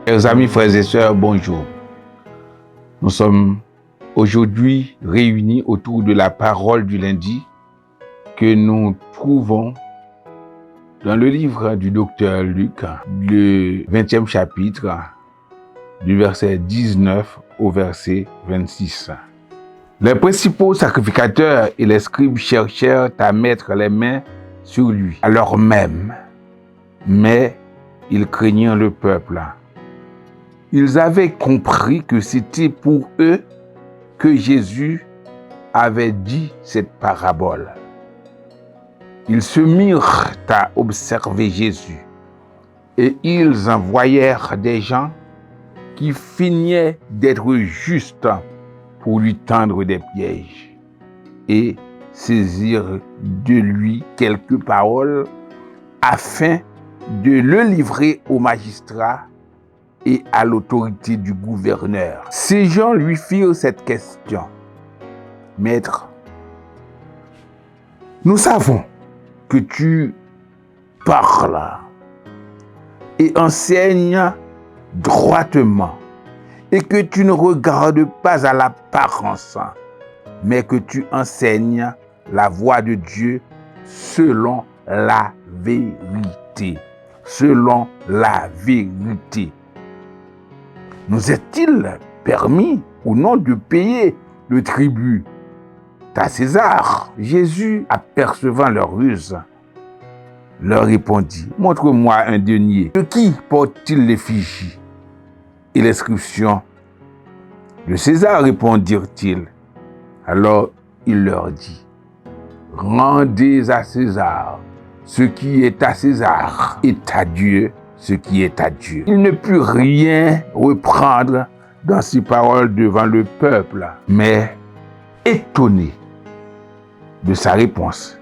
Chers amis, frères et sœurs, bonjour. Nous sommes aujourd'hui réunis autour de la parole du lundi que nous trouvons dans le livre du docteur Luc, le 20e chapitre, du verset 19 au verset 26. Les principaux sacrificateurs et les scribes cherchèrent à mettre les mains sur lui, alors même, mais ils craignirent le peuple. Ils avaient compris que c'était pour eux que Jésus avait dit cette parabole. Ils se mirent à observer Jésus et ils envoyèrent des gens qui feignaient d'être justes pour lui tendre des pièges et saisir de lui quelques paroles afin de le livrer au magistrat et à l'autorité du gouverneur. Ces gens lui firent cette question. Maître, nous savons que tu parles et enseignes droitement et que tu ne regardes pas à l'apparence, mais que tu enseignes la voie de Dieu selon la vérité. Selon la vérité. Nous est-il permis ou non de payer le tribut à César? Jésus, apercevant leur ruse, leur répondit, « Montre-moi un denier. De qui porte-t-il l'effigie et l'inscription? De César, répondirent-ils. Alors il leur dit, « Rendez à César ce qui est à César et à Dieu ce qui est à Dieu. » Il ne put rien reprendre dans ses paroles devant le peuple, mais étonné de sa réponse,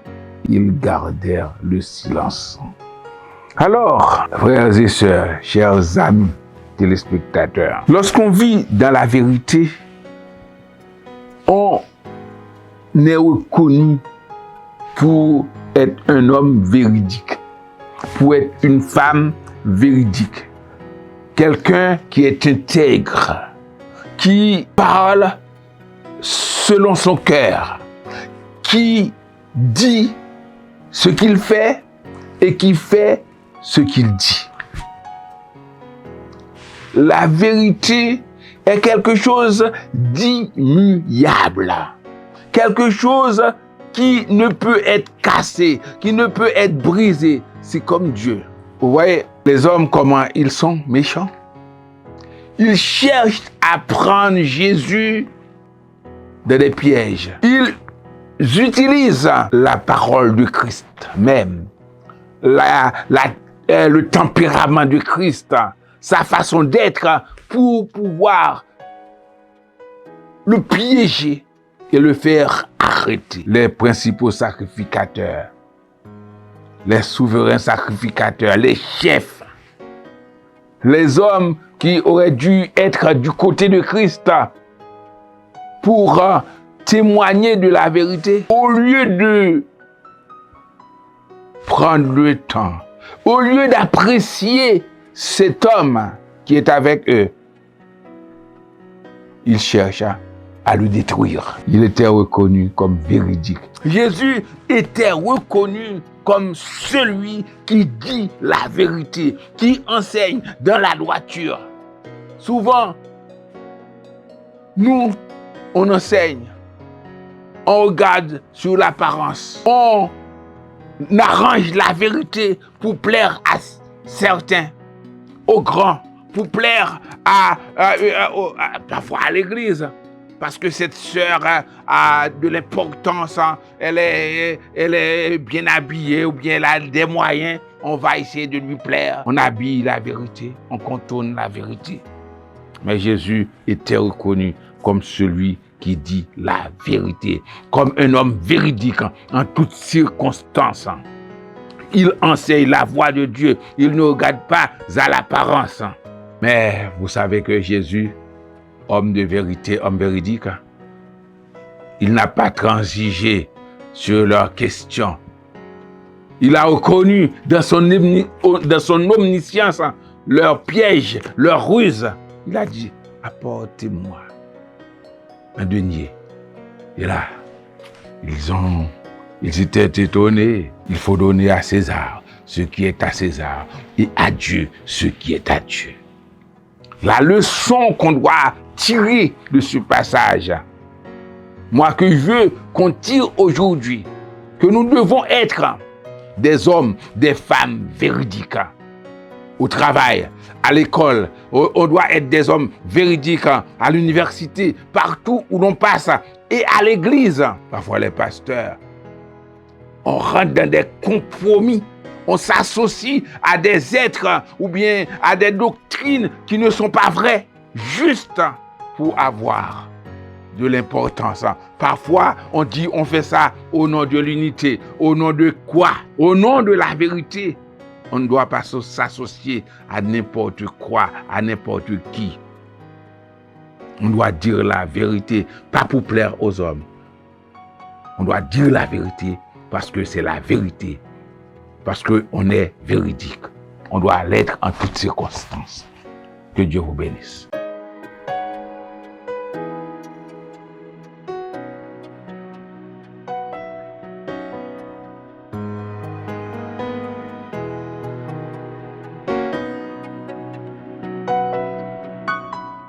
ils gardèrent le silence. Alors, frères et sœurs, chers amis téléspectateurs, lorsqu'on vit dans la vérité, on est reconnu pour être un homme véridique, pour être une femme véridique, quelqu'un qui est intègre, qui parle selon son cœur, qui dit ce qu'il fait et qui fait ce qu'il dit. La vérité est quelque chose d'immuable, quelque chose qui ne peut être cassé, qui ne peut être brisé. C'est comme Dieu. Vous voyez, les hommes, comment ils sont méchants. Ils cherchent à prendre Jésus dans des pièges. Ils utilisent la parole de Christ même, le tempérament de Christ, sa façon d'être pour pouvoir le piéger et le faire arrêter. Les principaux sacrificateurs, les souverains sacrificateurs, les chefs, les hommes qui auraient dû être du côté de Christ pour témoigner de la vérité, au lieu de prendre le temps, au lieu d'apprécier cet homme qui est avec eux, ils cherchent à le détruire. Il était reconnu comme véridique. Jésus était reconnu comme celui qui dit la vérité, qui enseigne dans la droiture. Souvent, nous, on enseigne, on regarde sur l'apparence, on arrange la vérité pour plaire à certains, aux grands, pour plaire parfois à l'église. Parce que cette sœur a de l'importance, elle est bien habillée ou bien elle a des moyens, on va essayer de lui plaire. On habille la vérité, on contourne la vérité. Mais Jésus était reconnu comme celui qui dit la vérité, comme un homme véridique en toutes circonstances. Il enseigne la voie de Dieu, il ne regarde pas à l'apparence. Mais vous savez que Jésus, homme de vérité, homme véridique, il n'a pas transigé sur leurs questions. Il a reconnu dans son omniscience leurs pièges, leurs ruses. Il a dit, apportez-moi un denier. Et là, ils étaient étonnés. Il faut donner à César ce qui est à César et à Dieu ce qui est à Dieu. La leçon qu'on doit tirer de ce passage, moi que je veux qu'on tire aujourd'hui, que nous devons être des hommes, des femmes véridiques. Au travail, à l'école, on doit être des hommes véridiques à l'université, partout où l'on passe, et à l'église. Parfois les pasteurs, on rentre dans des compromis, on s'associe à des êtres ou bien à des doctrines qui ne sont pas vraies, juste pour avoir de l'importance. Parfois, on dit on fait ça au nom de l'unité. Au nom de quoi? Au nom de la vérité. On ne doit pas s'associer à n'importe quoi, à n'importe qui. On doit dire la vérité, pas pour plaire aux hommes. On doit dire la vérité parce que c'est la vérité. Parce qu'on est véridique. On doit l'être en toutes circonstances. Que Dieu vous bénisse.